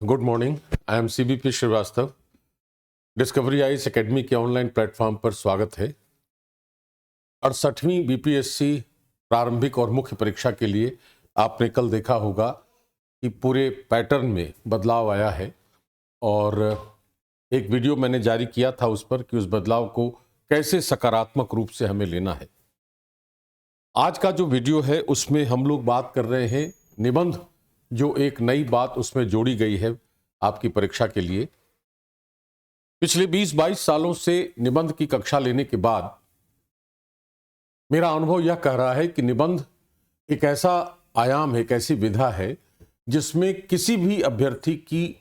Good morning. I am CBP Srivastava. Discovery Eyes Academy के online platform पर स्वागत है। 68वीं BPSC प्रारंभिक और मुख्य परीक्षा के लिए आपने कल देखा होगा कि पूरे पैटर्न में बदलाव आया है और एक वीडियो मैंने जारी किया था उस पर कि उस बदलाव को कैसे सकारात्मक रूप से हमें लेना है। आज का जो वीडियो है उसमें हम लोग बात कर रहे हैं निबंध, जो एक नई बात उसमें जोड़ी गई है आपकी परीक्षा के लिए। पिछले 20-22 सालों से निबंध की कक्षा लेने के बाद मेरा अनुभव यह कह रहा है कि निबंध एक ऐसा आयाम है, एक ऐसी विधा है जिसमें किसी भी अभ्यर्थी की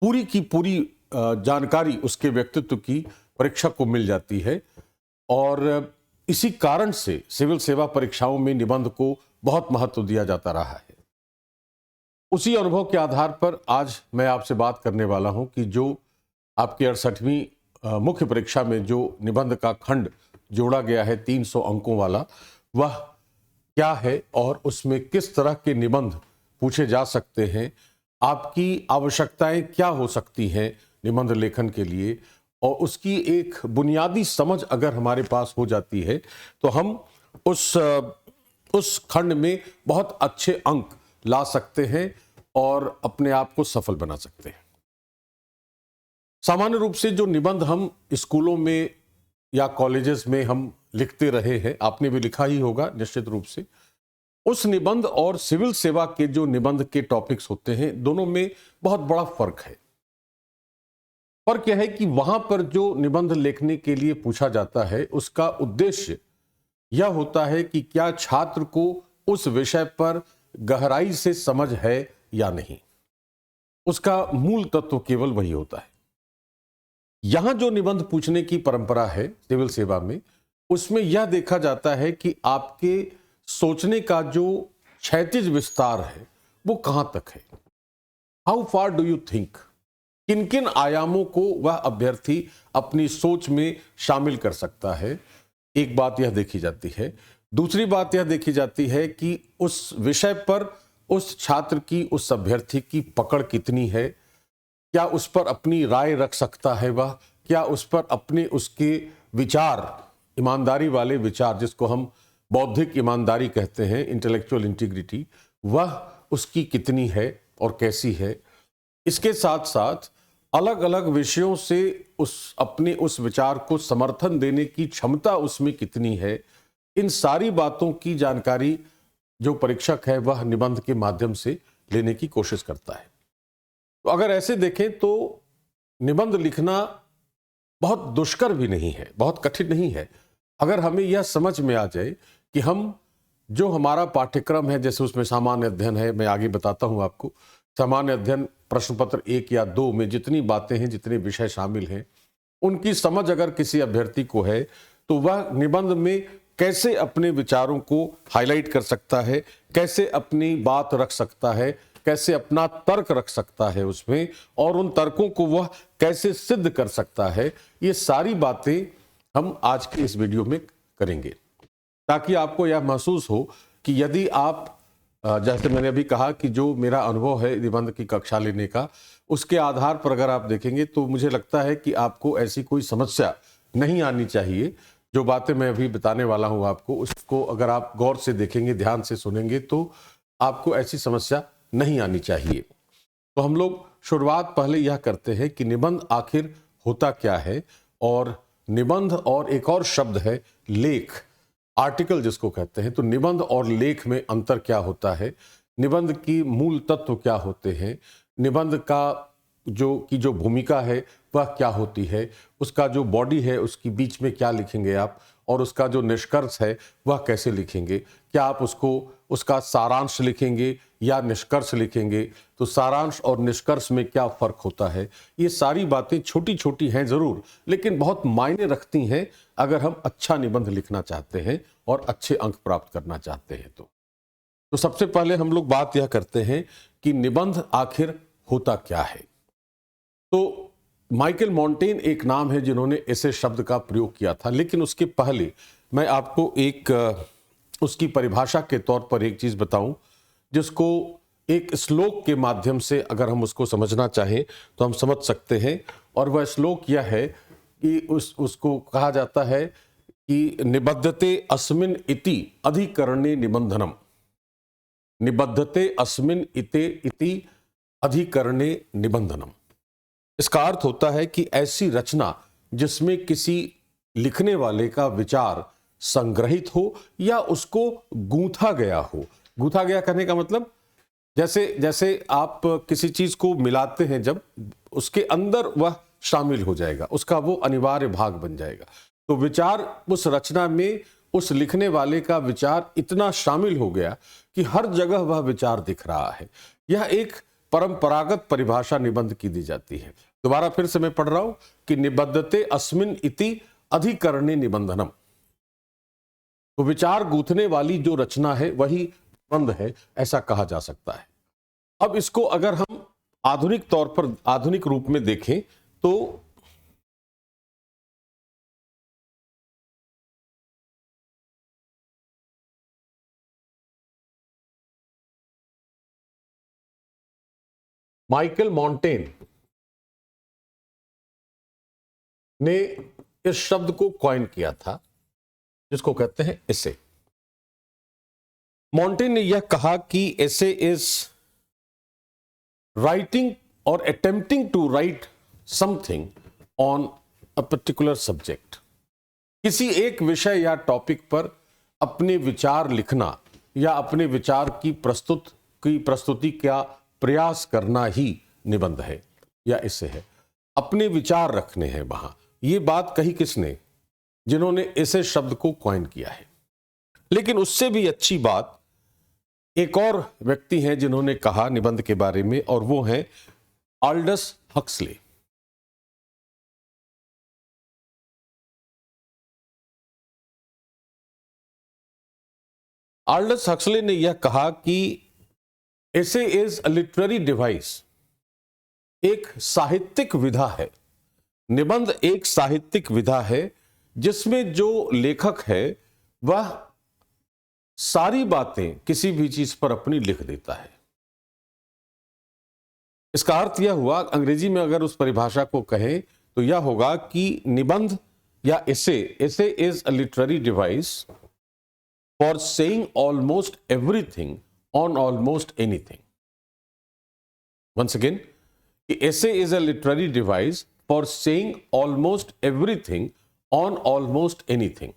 पूरी जानकारी उसके व्यक्तित्व की परीक्षक को मिल जाती है और इसी कारण से सिविल सेवा परीक्षाओं में निबंध को बहुत महत्व दिया जाता रहा है। उसी अनुभव के आधार पर आज मैं आपसे बात करने वाला हूं कि जो आपकी 68वीं मुख्य परीक्षा में जो निबंध का खंड जोड़ा गया है 300 अंकों वाला, वह क्या है और उसमें किस तरह के निबंध पूछे जा सकते हैं, आपकी आवश्यकताएं क्या हो सकती हैं निबंध लेखन के लिए, और उसकी एक बुनियादी समझ अगर हमारे पास हो जाती है तो हम उस खंड में बहुत अच्छे अंक ला सकते हैं और अपने आप को सफल बना सकते हैं। सामान्य रूप से जो निबंध हम स्कूलों में या कॉलेजेस में हम लिखते रहे हैं, आपने भी लिखा ही होगा निश्चित रूप से, उस निबंध और सिविल सेवा के जो निबंध के टॉपिक्स होते हैं दोनों में बहुत बड़ा फर्क है। फर्क यह है कि वहां पर जो निबंध लिखने के लिए पूछा जाता है उसका उद्देश्य यह होता है कि क्या छात्र को उस विषय पर गहराई से समझ है या नहीं। उसका मूल तत्व केवल वही होता है। यहां जो निबंध पूछने की परंपरा है सिविल सेवा में, उसमें यह देखा जाता है कि आपके सोचने का जो क्षैतिज विस्तार है वो कहां तक है। How far do you think, किन किन आयामों को वह अभ्यर्थी अपनी सोच में शामिल कर सकता है। एक बात यह देखी जाती है। दूसरी बात यह देखी जाती है कि उस विषय पर उस छात्र की, उस अभ्यर्थी की पकड़ कितनी है, क्या उस पर अपनी राय रख सकता है वह, क्या उस पर अपने उसके विचार, ईमानदारी वाले विचार जिसको हम बौद्धिक ईमानदारी कहते हैं, इंटेलेक्चुअल इंटीग्रिटी, वह उसकी कितनी है और कैसी है। इसके साथ साथ अलग अलग विषयों से अपने उस विचार को समर्थन देने की क्षमता उसमें कितनी है। इन सारी बातों की जानकारी जो परीक्षक है वह निबंध के माध्यम से लेने की कोशिश करता है। तो अगर ऐसे देखें तो निबंध लिखना बहुत दुष्कर भी नहीं है, बहुत कठिन नहीं है, अगर हमें यह समझ में आ जाए कि हम जो हमारा पाठ्यक्रम है, जैसे उसमें सामान्य अध्ययन है, मैं आगे बताता हूं आपको, सामान्य अध्ययन प्रश्न पत्र 1 या 2 में जितनी बातें हैं, जितने विषय शामिल हैं, उनकी समझ अगर किसी अभ्यर्थी को है तो वह निबंध में कैसे अपने विचारों को हाईलाइट कर सकता है, कैसे अपनी बात रख सकता है, कैसे अपना तर्क रख सकता है उसमें, और उन तर्कों को वह कैसे सिद्ध कर सकता है, ये सारी बातें हम आज के इस वीडियो में करेंगे ताकि आपको यह महसूस हो कि यदि आप, जैसे मैंने अभी कहा कि जो मेरा अनुभव है निबंध की कक्षा लेने का, उसके आधार पर अगर आप देखेंगे तो मुझे लगता है कि आपको ऐसी कोई समस्या नहीं आनी चाहिए। जो बातें मैं अभी बताने वाला हूं आपको, उसको अगर आप गौर से देखेंगे, ध्यान से सुनेंगे तो आपको ऐसी समस्या नहीं आनी चाहिए। तो हम लोग शुरुआत पहले यह करते हैं कि निबंध आखिर होता क्या है, और निबंध और एक और शब्द है लेख, आर्टिकल जिसको कहते हैं। तो निबंध और लेख में अंतर क्या होता है, निबंध की मूल तत्व क्या होते हैं, निबंध का जो भूमिका है वह क्या होती है, उसका जो बॉडी है उसकी बीच में क्या लिखेंगे आप, और उसका जो निष्कर्ष है वह कैसे लिखेंगे। क्या आप उसका सारांश लिखेंगे या निष्कर्ष लिखेंगे, तो सारांश और निष्कर्ष में क्या फर्क होता है। ये सारी बातें छोटी छोटी हैं जरूर, लेकिन बहुत मायने रखती हैं अगर हम अच्छा निबंध लिखना चाहते हैं और अच्छे अंक प्राप्त करना चाहते हैं। तो सबसे पहले हम लोग बात यह करते हैं कि निबंध आखिर होता क्या है। तो माइकल मॉन्टेन एक नाम है जिन्होंने ऐसे शब्द का प्रयोग किया था, लेकिन उसके पहले मैं आपको एक उसकी परिभाषा के तौर पर एक चीज बताऊं जिसको एक श्लोक के माध्यम से अगर हम उसको समझना चाहें तो हम समझ सकते हैं। और वह श्लोक यह है कि उसको कहा जाता है कि निबद्धते अस्मिन् इति अधिकरणे निबंधनम। निबद्धते अस्मिन् इति अधिकरणे निबंधनम। इसका अर्थ होता है कि ऐसी रचना जिसमें किसी लिखने वाले का विचार संग्रहित हो या उसको गूंथा गया हो। गूंथा गया कहने का मतलब जैसे जैसे आप किसी चीज को मिलाते हैं, जब उसके अंदर वह शामिल हो जाएगा, उसका वो अनिवार्य भाग बन जाएगा। तो विचार उस रचना में उस लिखने वाले का विचार इतना शामिल हो गया कि हर जगह वह विचार दिख रहा है। यह एक परंपरागत परिभाषा निबंध की दी जाती है। दोबारा फिर से मैं पढ़ रहा हूं कि निबद्धते अस्मिन् इति अधिकरणे निबंधनम। तो विचार गूंथने वाली जो रचना है वही निबंध है, ऐसा कहा जा सकता है। अब इसको अगर हम आधुनिक तौर पर, आधुनिक रूप में देखें तो माइकल मॉन्टेन ने इस शब्द को कॉइन किया था जिसको कहते हैं एसे। मॉन्टेन ने यह कहा कि एसे इज राइटिंग और attempting to write something on a particular subject. किसी एक विषय या टॉपिक पर अपने विचार लिखना या अपने विचार की प्रस्तुति का प्रयास करना ही निबंध है या एसे है। अपने विचार रखने हैं वहां। ये बात कही किसने? जिन्होंने एसे शब्द को कॉइन किया है। लेकिन उससे भी अच्छी बात एक और व्यक्ति हैं जिन्होंने कहा निबंध के बारे में, और वो हैं ऑल्डस हक्सले। ऑल्डस हक्सले ने यह कहा कि essay is a literary device, एक साहित्यिक विधा है। निबंध एक साहित्यिक विधा है जिसमें जो लेखक है वह सारी बातें किसी भी चीज पर अपनी लिख देता है। इसका अर्थ यह हुआ, अंग्रेजी में अगर उस परिभाषा को कहें तो यह होगा कि निबंध या essay is a literary device for saying almost everything on almost anything. Once again, essay is a literary device for saying almost everything on almost anything.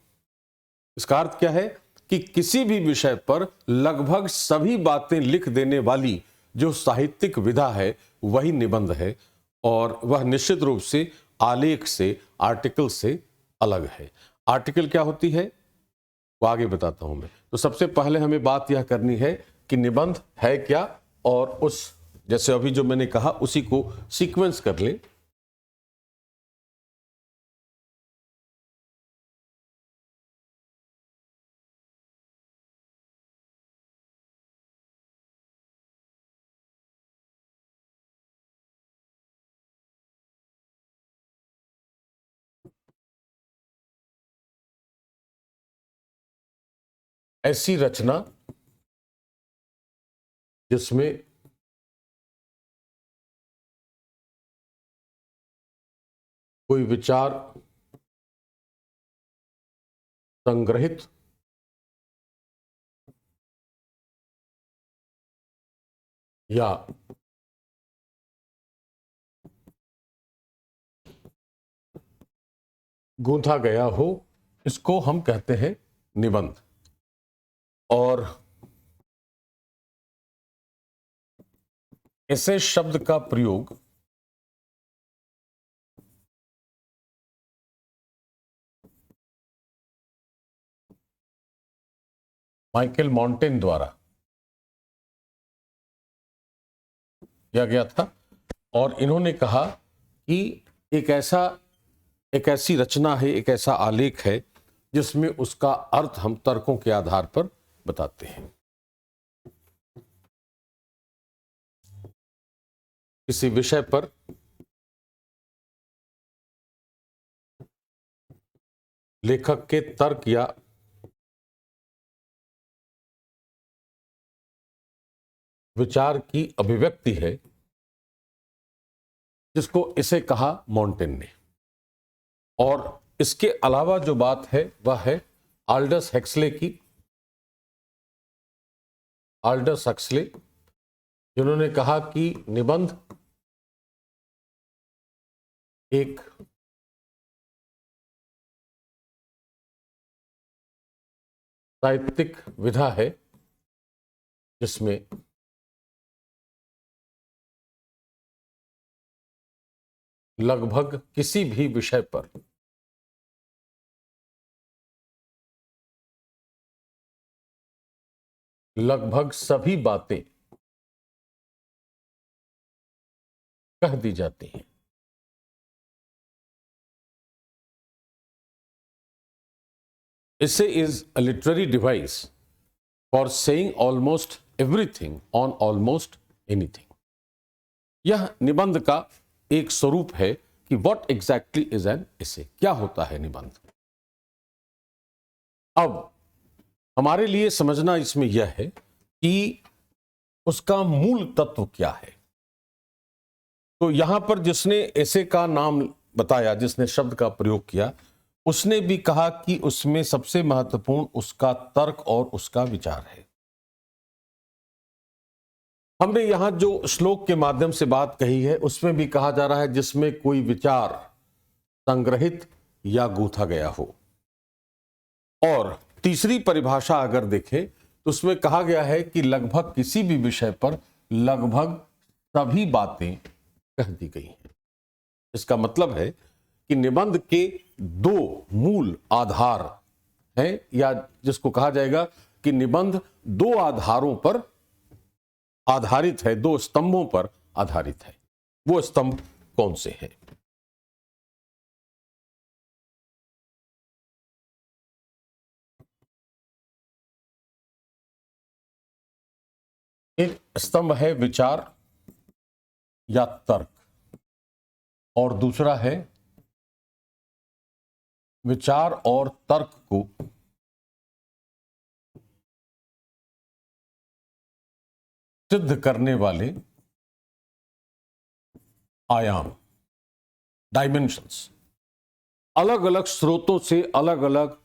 इसका अर्थ क्या है कि किसी भी विषय पर लगभग सभी बातें लिख देने वाली जो साहित्यिक विधा है वही निबंध है, और वह निश्चित रूप से आलेख से, आर्टिकल से अलग है। आर्टिकल क्या होती है वो आगे बताता हूं मैं। तो सबसे पहले हमें बात यह करनी है कि निबंध है क्या, और उस जैसे अभी जो मैंने कहा उसी को सीक्वेंस कर ले। ऐसी रचना जिसमें कोई विचार संग्रहित या गूंथा गया हो, इसको हम कहते हैं निबंध। और ऐसे शब्द का प्रयोग माइकल मॉन्टेन द्वारा किया गया था, और इन्होंने कहा कि एक ऐसी रचना है, एक ऐसा आलेख है जिसमें उसका अर्थ हम तर्कों के आधार पर बताते हैं। किसी विषय पर लेखक के तर्क या विचार की अभिव्यक्ति है, जिसको इसे कहा मॉन्टेन ने। और इसके अलावा जो बात है वह है आल्डस हक्सले की। आल्डस हक्सले, जिन्होंने कहा कि निबंध एक साहित्यिक विधा है जिसमें लगभग किसी भी विषय पर लगभग सभी बातें कह दी जाती हैं। Essay is a literary device for saying almost everything on almost anything. यह निबंध का एक स्वरूप है कि what exactly is an essay, क्या होता है निबंध। अब हमारे लिए समझना इसमें यह है कि उसका मूल तत्व क्या है। तो यहां पर जिसने एसे का नाम बताया, जिसने शब्द का प्रयोग किया, उसने भी कहा कि उसमें सबसे महत्वपूर्ण उसका तर्क और उसका विचार है। हमने यहां जो श्लोक के माध्यम से बात कही है उसमें भी कहा जा रहा है जिसमें कोई विचार संग्रहित या गूंथा गया हो। और तीसरी परिभाषा अगर देखें तो उसमें कहा गया है कि लगभग किसी भी विषय पर लगभग सभी बातें कह दी गई हैं। इसका मतलब है कि निबंध के दो मूल आधार हैं, या जिसको कहा जाएगा कि निबंध दो आधारों पर आधारित है, दो स्तंभों पर आधारित है। वो स्तंभ कौन से हैं? एक स्तंभ है विचार या तर्क, और दूसरा है विचार और तर्क को सिद्ध करने वाले आयाम, डायमेंशंस। अलग अलग स्रोतों से, अलग अलग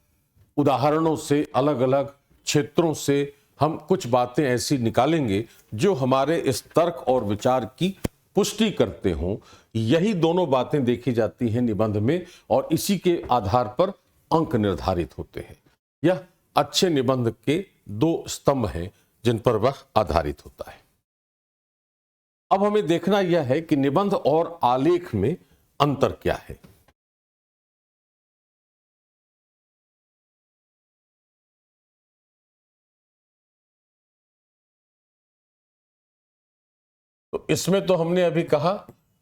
उदाहरणों से, अलग अलग क्षेत्रों से हम कुछ बातें ऐसी निकालेंगे जो हमारे इस तर्क और विचार की पुष्टि करते हों। यही दोनों बातें देखी जाती हैं निबंध में, और इसी के आधार पर अंक निर्धारित होते हैं। यह अच्छे निबंध के दो स्तंभ हैं जिन पर वह आधारित होता है। अब हमें देखना यह है कि निबंध और आलेख में अंतर क्या है। तो इसमें तो हमने अभी कहा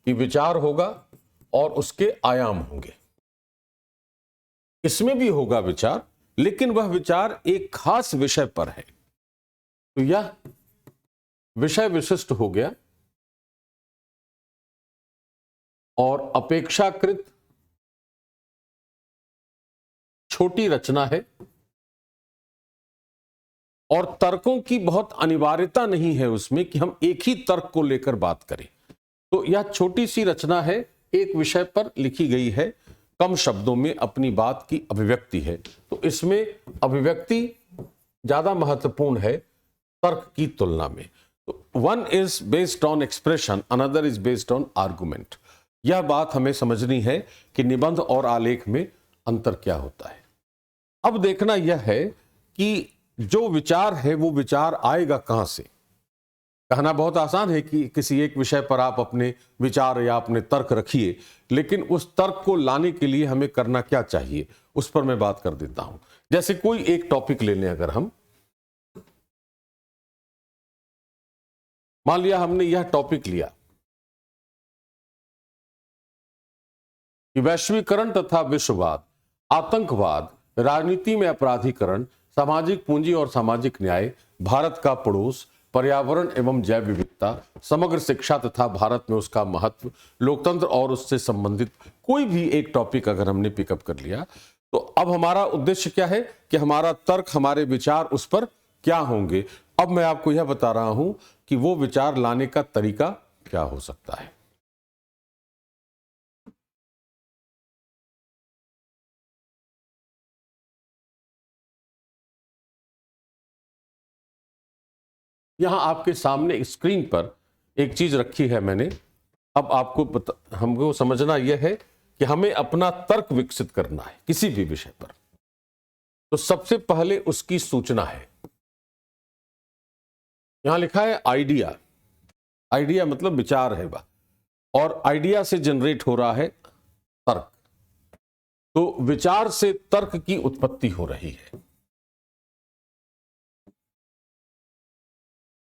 कि विचार होगा और उसके आयाम होंगे। इसमें भी होगा विचार, लेकिन वह विचार एक खास विषय पर है, तो यह विषय विशिष्ट हो गया और अपेक्षाकृत छोटी रचना है, और तर्कों की बहुत अनिवार्यता नहीं है उसमें कि हम एक ही तर्क को लेकर बात करें। तो यह छोटी सी रचना है, एक विषय पर लिखी गई है, कम शब्दों में अपनी बात की अभिव्यक्ति है। तो इसमें अभिव्यक्ति ज्यादा महत्वपूर्ण है तर्क की तुलना में। तो one is based on expression, another is based on argument. यह बात हमें समझनी है कि निबंध और आलेख में अंतर क्या होता है। अब देखना यह है कि जो विचार है वो विचार आएगा कहां से। कहना बहुत आसान है कि किसी एक विषय पर आप अपने विचार या अपने तर्क रखिए, लेकिन उस तर्क को लाने के लिए हमें करना क्या चाहिए उस पर मैं बात कर देता हूं। जैसे कोई एक टॉपिक ले लें, अगर हम मान लिया हमने यह टॉपिक लिया कि वैश्वीकरण तथा विश्ववाद, आतंकवाद, राजनीति में अपराधीकरण, सामाजिक पूंजी और सामाजिक न्याय, भारत का पड़ोस, पर्यावरण एवं जैव विविधता, समग्र शिक्षा तथा भारत में उसका महत्व, लोकतंत्र और उससे संबंधित कोई भी एक टॉपिक अगर हमने पिकअप कर लिया, तो अब हमारा उद्देश्य क्या है कि हमारा तर्क, हमारे विचार उस पर क्या होंगे। अब मैं आपको यह बता रहा हूं कि वो विचार लाने का तरीका क्या हो सकता है। यहां आपके सामने स्क्रीन पर एक चीज रखी है मैंने। अब आपको हमको समझना यह है कि हमें अपना तर्क विकसित करना है किसी भी विषय पर, तो सबसे पहले उसकी सूचना है। यहां लिखा है आइडिया। आइडिया मतलब विचार है वह, और आइडिया से जनरेट हो रहा है तर्क। तो विचार से तर्क की उत्पत्ति हो रही है।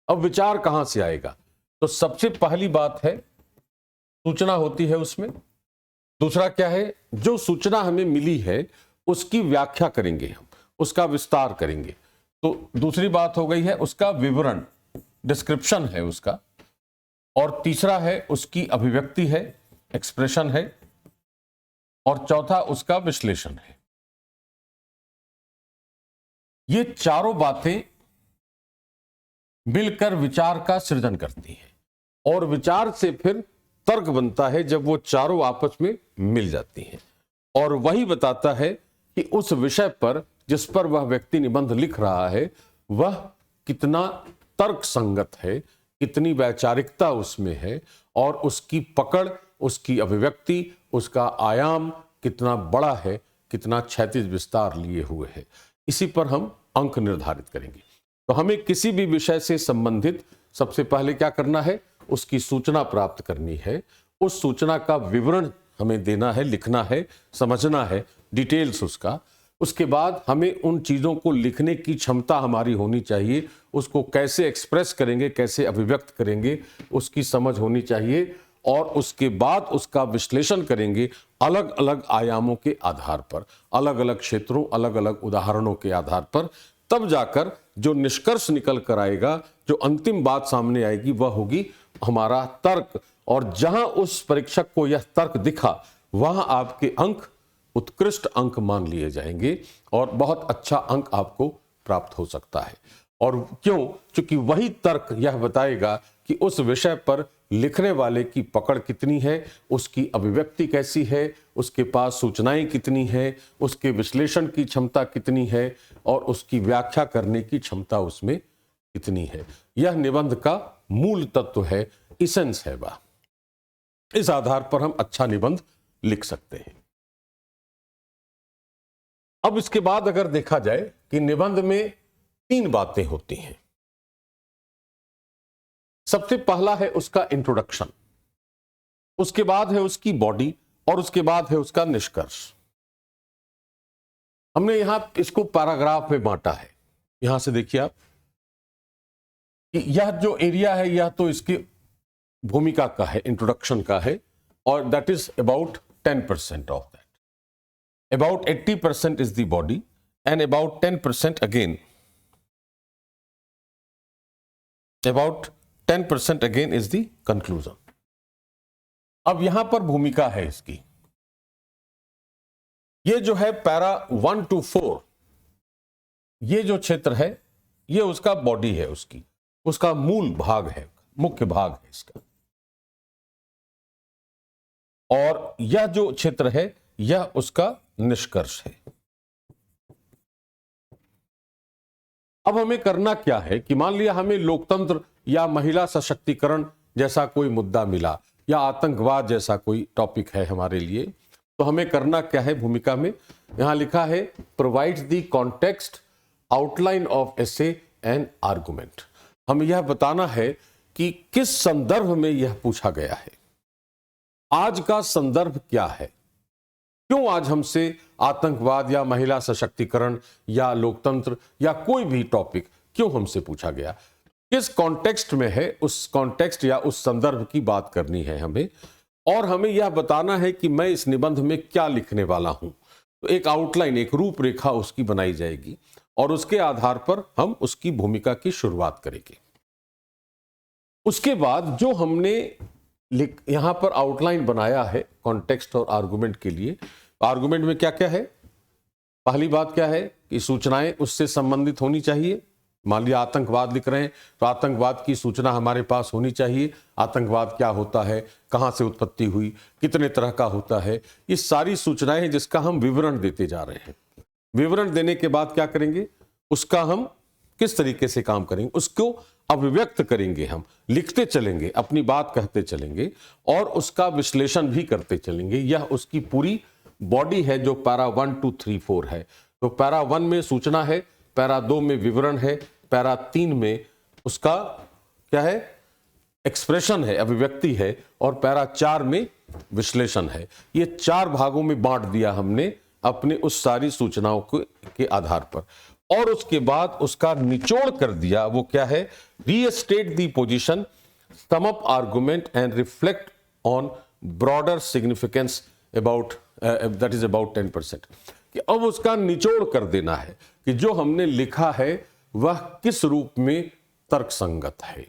अब विचार कहां से आएगा? तो सबसे पहली बात है सूचना होती है उसमें। दूसरा क्या है, जो सूचना हमें मिली है उसकी व्याख्या करेंगे हम, उसका विस्तार करेंगे। तो दूसरी बात हो गई है उसका विवरण, डिस्क्रिप्शन है उसका। और तीसरा है उसकी अभिव्यक्ति है, एक्सप्रेशन है। और चौथा उसका विश्लेषण है। ये चारों बातें मिलकर विचार का सृजन करती हैं, और विचार से फिर तर्क बनता है जब वो चारों आपस में मिल जाती हैं। और वही बताता है कि उस विषय पर जिस पर वह व्यक्ति निबंध लिख रहा है वह कितना तर्क संगत है, कितनी वैचारिकता उसमें है, और उसकी पकड़, उसकी अभिव्यक्ति, उसका आयाम कितना बड़ा है, कितना क्षैतिज विस्तार लिए हुए है। इसी पर हम अंक निर्धारित करेंगे। तो हमें किसी भी विषय से संबंधित सबसे पहले क्या करना है, उसकी सूचना प्राप्त करनी है। उस सूचना का विवरण हमें देना है, लिखना है, समझना है, डिटेल्स उसका। उसके बाद हमें उन चीज़ों को लिखने की क्षमता हमारी होनी चाहिए। उसको कैसे एक्सप्रेस करेंगे, कैसे अभिव्यक्त करेंगे, उसकी समझ होनी चाहिए। और उसके बाद उसका विश्लेषण करेंगे अलग अलग आयामों के आधार पर, अलग अलग क्षेत्रों, अलग अलग उदाहरणों के आधार पर। तब जाकर जो निष्कर्ष निकल कर आएगा, जो अंतिम बात सामने आएगी, वह होगी हमारा तर्क। और जहां उस परीक्षक को यह तर्क दिखा वहां आपके अंक उत्कृष्ट अंक मान लिए जाएंगे और बहुत अच्छा अंक आपको प्राप्त हो सकता है। और क्यों? क्योंकि वही तर्क यह बताएगा कि उस विषय पर लिखने वाले की पकड़ कितनी है, उसकी अभिव्यक्ति कैसी है, उसके पास सूचनाएं कितनी है, उसके विश्लेषण की क्षमता कितनी है, और उसकी व्याख्या करने की क्षमता उसमें कितनी है। यह निबंध का मूल तत्व है, इसेंस है वह। इस आधार पर हम अच्छा निबंध लिख सकते हैं। अब इसके बाद अगर देखा जाए कि निबंध में 3 बातें होती हैं। सबसे पहला है उसका इंट्रोडक्शन, उसके बाद है उसकी बॉडी, और उसके बाद है उसका निष्कर्ष। हमने यहां इसको पैराग्राफ में बांटा है। यहां से देखिए आप कि यह जो एरिया है यह तो इसकी भूमिका का है, इंट्रोडक्शन का है, और that is about 10% of that. About 80% is the body, and about 10% again. About 10% again is the conclusion. अब यहां पर भूमिका है इसकी। ये जो है पैरा 1 to 4, ये जो क्षेत्र है ये उसका बॉडी है, उसका मूल भाग है, मुख्य भाग है इसका। और यह जो क्षेत्र है यह उसका निष्कर्ष है। अब हमें करना क्या है कि मान लिया हमें लोकतंत्र या महिला सशक्तिकरण जैसा कोई मुद्दा मिला, या आतंकवाद जैसा कोई टॉपिक है हमारे लिए, तो हमें करना क्या है भूमिका में? यहां लिखा है provides the context, outline of essay and argument. हमें यह बताना है कि किस संदर्भ में यह पूछा गया है, आज का संदर्भ क्या है, क्यों आज हमसे आतंकवाद या महिला सशक्तिकरण या लोकतंत्र या कोई भी टॉपिक क्यों हमसे पूछा गया, किस कॉन्टेक्स्ट में है, उस कॉन्टेक्स्ट या उस संदर्भ की बात करनी है हमें। और हमें यह बताना है कि मैं इस निबंध में क्या लिखने वाला हूं। तो एक आउटलाइन, एक रूपरेखा उसकी बनाई जाएगी, और उसके आधार पर हम उसकी भूमिका की शुरुआत करेंगे। उसके बाद जो हमने यहां पर आउटलाइन बनाया है कॉन्टेक्स्ट और आर्गुमेंट के लिए, आर्गुमेंट में क्या क्या है? पहली बात क्या है कि सूचनाएं उससे संबंधित होनी चाहिए, मान लिया आतंकवाद लिख रहे हैं तो आतंकवाद की सूचना हमारे पास होनी चाहिए। आतंकवाद क्या होता है, कहाँ से उत्पत्ति हुई, कितने तरह का होता है, ये सारी सूचनाएं हैं जिसका हम विवरण देते जा रहे हैं। विवरण देने के बाद क्या करेंगे, उसका हम किस तरीके से काम करेंगे, उसको अभिव्यक्त करेंगे, हम लिखते चलेंगे, अपनी बात कहते चलेंगे और उसका विश्लेषण भी करते चलेंगे। यह उसकी पूरी बॉडी है जो पैरा 1, 2, 3, 4 है। तो पैरा 1 में सूचना है, पैरा 2 में विवरण है, पैरा 3 में उसका क्या है, एक्सप्रेशन है, अभिव्यक्ति है, और पैरा 4 में विश्लेषण है। ये 4 भागों में बांट दिया हमने अपने उस सारी सूचनाओं के आधार पर, और उसके बाद उसका निचोड़ कर दिया। वो क्या है, restate the position, sum up argument and reflect on broader significance about that is about 10%। कि अब उसका निचोड़ कर देना है कि जो हमने लिखा है वह किस रूप में तर्कसंगत है।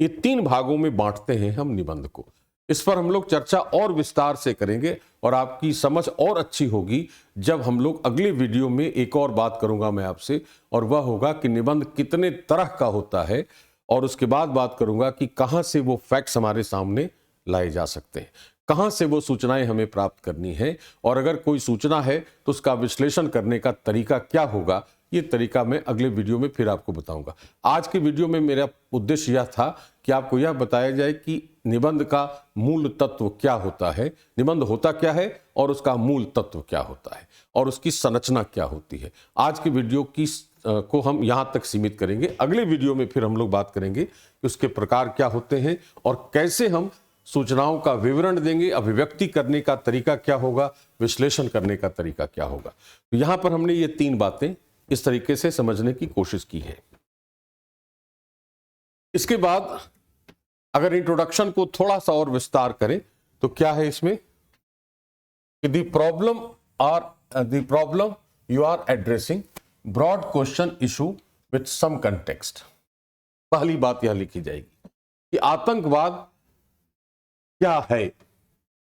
ये 3 भागों में बांटते हैं हम निबंध को। इस पर हम लोग चर्चा और विस्तार से करेंगे और आपकी समझ और अच्छी होगी जब हम लोग अगले वीडियो में एक और बात करूंगा मैं आपसे, और वह होगा कि निबंध कितने तरह का होता है, और उसके बाद बात करूंगा कि कहां से वो फैक्ट्स हमारे सामने लाए जा सकते हैं, कहां से वो सूचनाएं हमें प्राप्त करनी है, और अगर कोई सूचना है तो उसका विश्लेषण करने का तरीका क्या होगा। ये तरीका मैं अगले वीडियो में फिर आपको बताऊंगा। आज के वीडियो में मेरा उद्देश्य यह था कि आपको यह बताया जाए कि निबंध का मूल तत्व क्या होता है, निबंध होता क्या है और उसका मूल तत्व क्या होता है और उसकी संरचना क्या होती है। आज की वीडियो की को हम यहाँ तक सीमित करेंगे। अगले वीडियो में फिर हम लोग बात करेंगे कि उसके प्रकार क्या होते हैं और कैसे हम सूचनाओं का विवरण देंगे, अभिव्यक्ति करने का तरीका क्या होगा, विश्लेषण करने का तरीका क्या होगा। तो यहाँ पर हमने ये 3 बातें इस तरीके से समझने की कोशिश की है। इसके बाद अगर इंट्रोडक्शन को थोड़ा सा और विस्तार करें तो क्या है इसमें कि the problem you are addressing broad question issue with some context. पहली बात यह लिखी जाएगी कि आतंकवाद क्या है,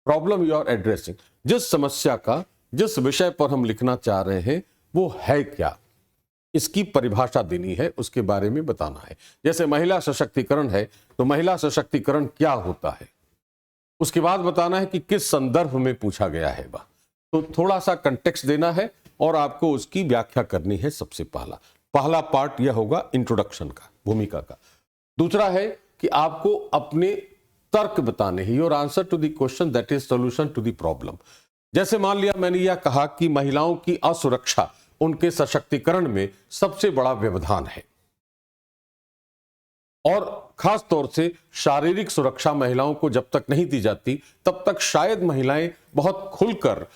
प्रॉब्लम यू आर एड्रेसिंग, जिस समस्या का, जिस विषय पर हम लिखना चाह रहे हैं वो है क्या, इसकी परिभाषा देनी है, उसके बारे में बताना है। जैसे महिला सशक्तिकरण है तो महिला सशक्तिकरण क्या होता है, उसके बाद बताना है कि किस संदर्भ में पूछा गया है वह। तो थोड़ा सा कंटेक्स्ट देना है और आपको उसकी व्याख्या करनी है। सबसे पहला पार्ट यह होगा इंट्रोडक्शन का, भूमिका का। दूसरा है कि आपको अपने तर्क बताने हैं, your answer to the question that is solution to the problem. जैसे मान लिया मैंने यह कहा कि महिलाओं की असुरक्षा उनके सशक्तिकरण में सबसे बड़ा व्यवधान है, और खास तौर से शारीरिक सुरक्षा महिलाओं को जब तक नहीं दी जाती तब तक शायद महिलाएं बहुत खुलकर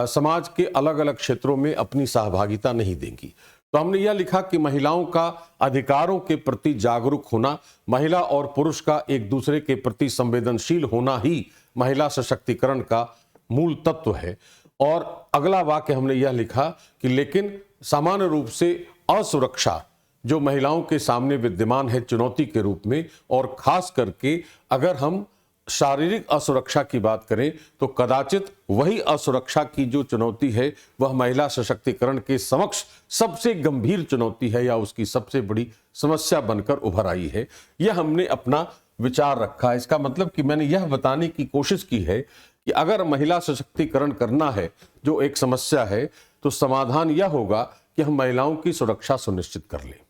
समाज के अलग अलग क्षेत्रों में अपनी सहभागिता नहीं देंगी। तो हमने यह लिखा कि महिलाओं का अधिकारों के प्रति जागरूक होना, महिला और पुरुष का एक दूसरे के प्रति संवेदनशील होना ही महिला सशक्तिकरण का मूल तत्व है। और अगला वाक्य हमने यह लिखा कि लेकिन सामान्य रूप से असुरक्षा जो महिलाओं के सामने विद्यमान है चुनौती के रूप में, और खास करके अगर हम शारीरिक असुरक्षा की बात करें तो कदाचित वही असुरक्षा की जो चुनौती है वह महिला सशक्तिकरण के समक्ष सबसे गंभीर चुनौती है या उसकी सबसे बड़ी समस्या बनकर उभर आई है। यह हमने अपना विचार रखा। इसका मतलब कि मैंने यह बताने की कोशिश की है कि अगर महिला सशक्तिकरण करना है जो एक समस्या है, तो समाधान यह होगा कि हम महिलाओं की सुरक्षा सुनिश्चित कर लें।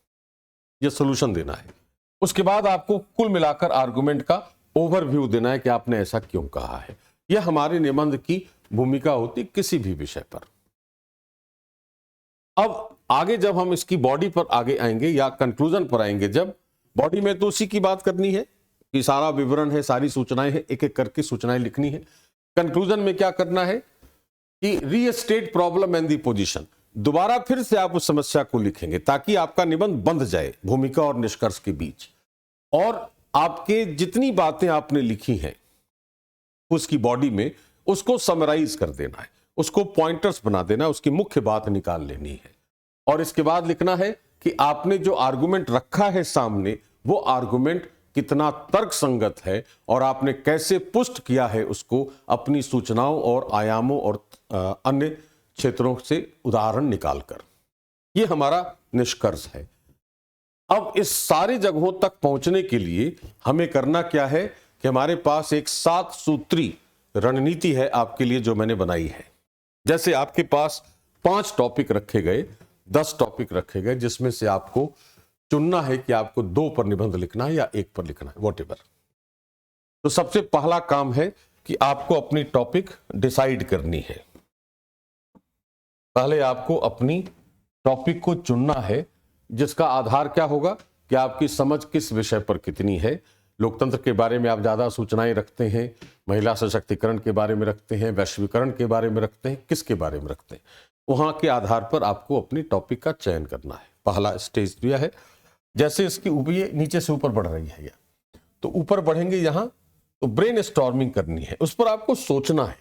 यह सॉल्यूशन देना है। उसके बाद आपको कुल मिलाकर आर्गुमेंट का ओवरव्यू देना है कि आपने ऐसा क्यों कहा है। यह हमारे निबंध की भूमिका होती किसी भी विषय पर। अब आगे जब हम इसकी बॉडी पर आगे आएंगे या कंक्लूजन पर आएंगे, जब बॉडी में तो उसी की बात करनी है कि सारा विवरण है, सारी सूचनाएं हैं, एक एक करके सूचनाएं लिखनी है। कंक्लूजन में क्या करना है कि restate problem and the position, दोबारा फिर से आप उस समस्या को लिखेंगे ताकि आपका निबंध बंध जाए भूमिका और निष्कर्ष के बीच, और आपके जितनी बातें आपने लिखी हैं उसकी बॉडी में उसको समराइज कर देना है, उसको पॉइंटर्स बना देना है, उसकी मुख्य बात निकाल लेनी है। और इसके बाद लिखना है कि आपने जो आर्गुमेंट रखा है सामने वो आर्गुमेंट कितना तर्कसंगत है और आपने कैसे पुष्ट किया है उसको अपनी सूचनाओं और आयामों और अन्य क्षेत्रों से उदाहरण निकालकर। ये हमारा निष्कर्ष है। अब इस सारी जगहों तक पहुंचने के लिए हमें करना क्या है कि हमारे पास एक 7 सूत्री रणनीति है आपके लिए जो मैंने बनाई है। जैसे आपके पास 5 टॉपिक रखे गए, 10 टॉपिक रखे गए, जिसमें से आपको चुनना है कि आपको 2 पर निबंध लिखना है या 1 पर लिखना है, व्हाटएवर। तो सबसे पहला काम है कि आपको अपनी टॉपिक डिसाइड करनी है। पहले आपको अपनी टॉपिक को चुनना है, जिसका आधार क्या होगा कि आपकी समझ किस विषय पर कितनी है। लोकतंत्र के बारे में आप ज़्यादा सूचनाएं रखते हैं, महिला सशक्तिकरण के बारे में रखते हैं, वैश्वीकरण के बारे में रखते हैं, किसके बारे में रखते हैं, वहाँ के आधार पर आपको अपनी टॉपिक का चयन करना है। पहला स्टेज दिया है। जैसे इसकी ये नीचे से ऊपर बढ़ रही है, तो ऊपर बढ़ेंगे यहाँ, तो ब्रेन स्टॉर्मिंग करनी है, उस पर आपको सोचना है।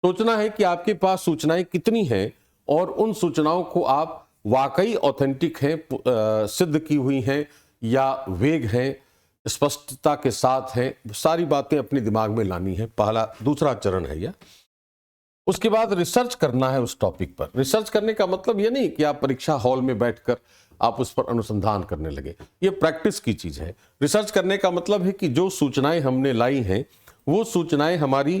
सोचना है कि आपके पास सूचनाएं कितनी हैं और उन सूचनाओं को आप वाकई ऑथेंटिक हैं, सिद्ध की हुई हैं या वेग हैं, स्पष्टता के साथ हैं, सारी बातें अपने दिमाग में लानी है। पहला दूसरा चरण है यह। उसके बाद रिसर्च करना है उस टॉपिक पर। रिसर्च करने का मतलब यह नहीं कि आप परीक्षा हॉल में बैठकर आप उस पर अनुसंधान करने लगे, ये प्रैक्टिस की चीज है। रिसर्च करने का मतलब है कि जो सूचनाएं हमने लाई हैं वो सूचनाएं हमारी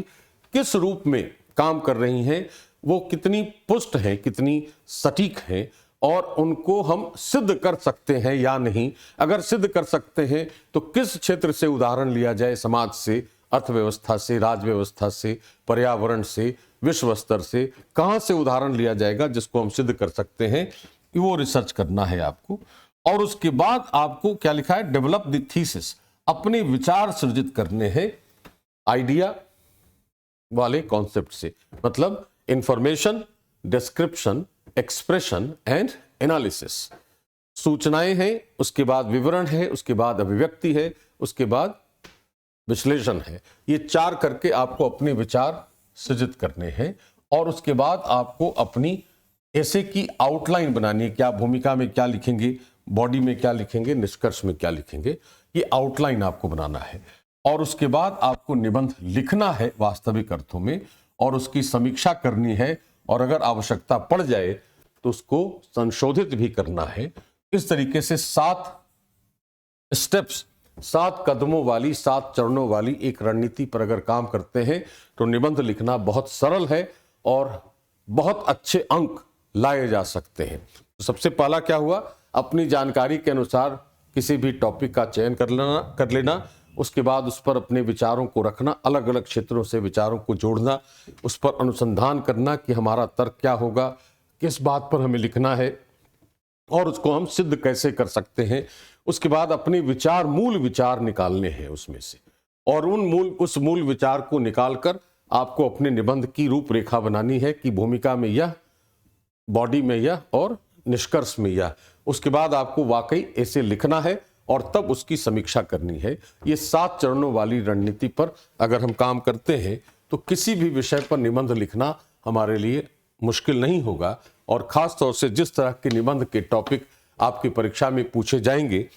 किस रूप में काम कर रही हैं, वो कितनी पुष्ट हैं, कितनी सटीक हैं, और उनको हम सिद्ध कर सकते हैं या नहीं। अगर सिद्ध कर सकते हैं तो किस क्षेत्र से उदाहरण लिया जाए, समाज से, अर्थव्यवस्था से, राज्य व्यवस्था से, पर्यावरण से, विश्व स्तर से, कहां से उदाहरण लिया जाएगा जिसको हम सिद्ध कर सकते हैं, वो रिसर्च करना है आपको। और उसके बाद आपको क्या लिखा है, डेवलप द थीसिस, अपने विचार सृजित करने हैं आइडिया वाले कॉन्सेप्ट से। मतलब information, description, expression and analysis. सूचनाएं हैं, उसके बाद विवरण है, उसके बाद अभिव्यक्ति है, उसके बाद विश्लेषण है। ये 4 करके आपको अपने विचार सृजित करने हैं। और उसके बाद आपको अपनी ऐसे की आउटलाइन बनानी है कि आप भूमिका में क्या लिखेंगे, बॉडी में क्या लिखेंगे, निष्कर्ष में क्या लिखेंगे, ये आउटलाइन आपको बनाना है। और उसके बाद आपको निबंध लिखना है वास्तविक अर्थों में, और उसकी समीक्षा करनी है, और अगर आवश्यकता पड़ जाए तो उसको संशोधित भी करना है। इस तरीके से 7 स्टेप्स, 7 कदमों वाली, 7 चरणों वाली एक रणनीति पर अगर काम करते हैं तो निबंध लिखना बहुत सरल है और बहुत अच्छे अंक लाए जा सकते हैं। तो सबसे पहला क्या हुआ, अपनी जानकारी के अनुसार किसी भी टॉपिक का चयन कर लेना। उसके बाद उस पर अपने विचारों को रखना, अलग अलग क्षेत्रों से विचारों को जोड़ना, उस पर अनुसंधान करना कि हमारा तर्क क्या होगा, किस बात पर हमें लिखना है और उसको हम सिद्ध कैसे कर सकते हैं। उसके बाद अपने विचार, मूल विचार निकालने हैं उसमें से, और उस मूल विचार को निकालकर आपको अपने निबंध की रूपरेखा बनानी है कि भूमिका में यह, बॉडी में यह और निष्कर्ष में यह। उसके बाद आपको वाकई ऐसे लिखना है और तब उसकी समीक्षा करनी है। ये 7 चरणों वाली रणनीति पर अगर हम काम करते हैं तो किसी भी विषय पर निबंध लिखना हमारे लिए मुश्किल नहीं होगा। और खास तौर से जिस तरह के निबंध के टॉपिक आपकी परीक्षा में पूछे जाएंगे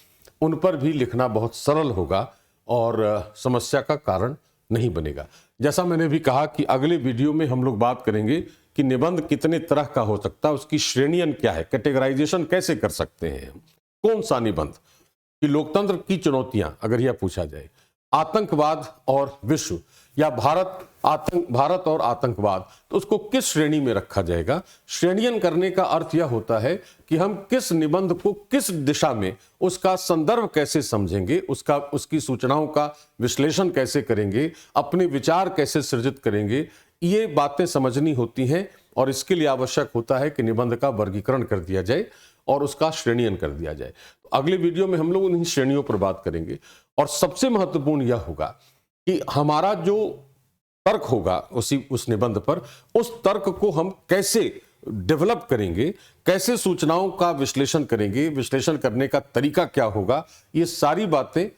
उन पर भी लिखना बहुत सरल होगा और समस्या का कारण नहीं बनेगा। जैसा मैंने भी कहा कि अगले वीडियो में हम लोग बात करेंगे कि निबंध कितने तरह का हो सकता है, उसकी श्रेणियां क्या है, कैटेगराइजेशन कैसे कर सकते हैं, कौन सा निबंध, कि लोकतंत्र की चुनौतियां अगर यह पूछा जाए, आतंकवाद और विश्व, या भारत और आतंकवाद, तो उसको किस श्रेणी में रखा जाएगा। श्रेणीयन करने का अर्थ यह होता है कि हम किस निबंध को किस दिशा में, उसका संदर्भ कैसे समझेंगे, उसकी सूचनाओं का विश्लेषण कैसे करेंगे, अपने विचार कैसे सृजित करेंगे, ये बातें समझनी होती हैं। और इसके लिए आवश्यक होता है कि निबंध का वर्गीकरण कर दिया जाए और उसका श्रेणीयन कर दिया जाए। तो अगले वीडियो में हम लोग उन्हीं श्रेणियों पर बात करेंगे। और सबसे महत्वपूर्ण यह होगा कि हमारा जो तर्क होगा उस निबंध पर, उस तर्क को हम कैसे डेवलप करेंगे, कैसे सूचनाओं का विश्लेषण करेंगे, विश्लेषण करने का तरीका क्या होगा, ये सारी बातें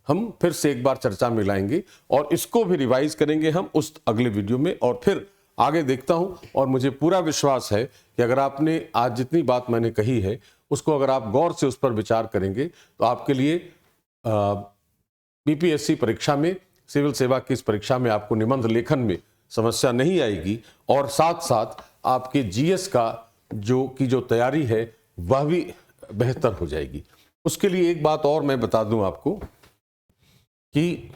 हम फिर से एक बार चर्चा में लाएंगे और इसको भी रिवाइज करेंगे हम उस अगले वीडियो में। और फिर आगे देखता हूं, और मुझे पूरा विश्वास है कि अगर आपने आज जितनी बात मैंने कही है उसको अगर आप गौर से उस पर विचार करेंगे तो आपके लिए बीपीएससी परीक्षा में, सिविल सेवा की इस परीक्षा में आपको निबंध लेखन में समस्या नहीं आएगी, और साथ साथ आपके जीएस का जो तैयारी है वह भी बेहतर हो जाएगी। उसके लिए एक बात और मैं बता दूं आपको कि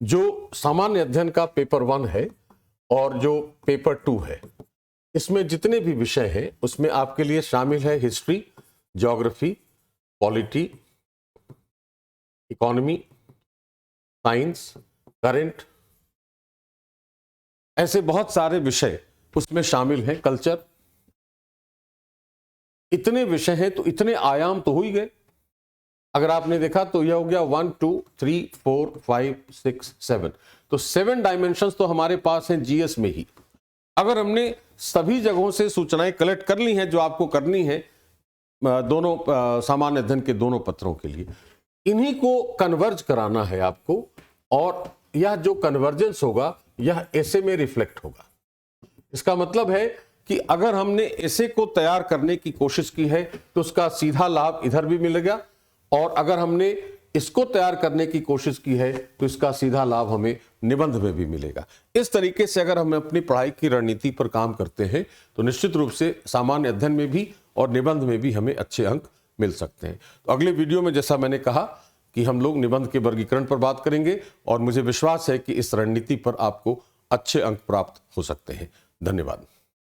जो सामान्य अध्ययन का पेपर 1 है और जो पेपर 2 है, इसमें जितने भी विषय हैं उसमें आपके लिए शामिल है history, geography, polity, economy, science, current, ऐसे बहुत सारे विषय उसमें शामिल हैं, कल्चर। इतने विषय हैं तो इतने आयाम तो हो ही गए। अगर आपने देखा तो यह हो गया 1 2 3 4 5 6 7, तो 7 डायमेंशंस तो हमारे पास हैं जीएस में ही। अगर हमने सभी जगहों से सूचनाएं कलेक्ट कर ली हैं जो आपको करनी है दोनों सामान्य अध्ययन के दोनों पत्रों के लिए, इन्हीं को कन्वर्ज कराना है आपको, और यह जो कन्वर्जेंस होगा यह ऐसे में रिफ्लेक्ट होगा। इसका मतलब है कि अगर हमने ऐसे को तैयार करने की कोशिश की है तो उसका सीधा लाभ इधर भी मिलेगा, और अगर हमने इसको तैयार करने की कोशिश की है तो इसका सीधा लाभ हमें निबंध में भी मिलेगा। इस तरीके से अगर हम अपनी पढ़ाई की रणनीति पर काम करते हैं तो निश्चित रूप से सामान्य अध्ययन में भी और निबंध में भी हमें अच्छे अंक मिल सकते हैं। तो अगले वीडियो में जैसा मैंने कहा कि हम लोग निबंध के वर्गीकरण पर बात करेंगे, और मुझे विश्वास है कि इस रणनीति पर आपको अच्छे अंक प्राप्त हो सकते हैं। धन्यवाद।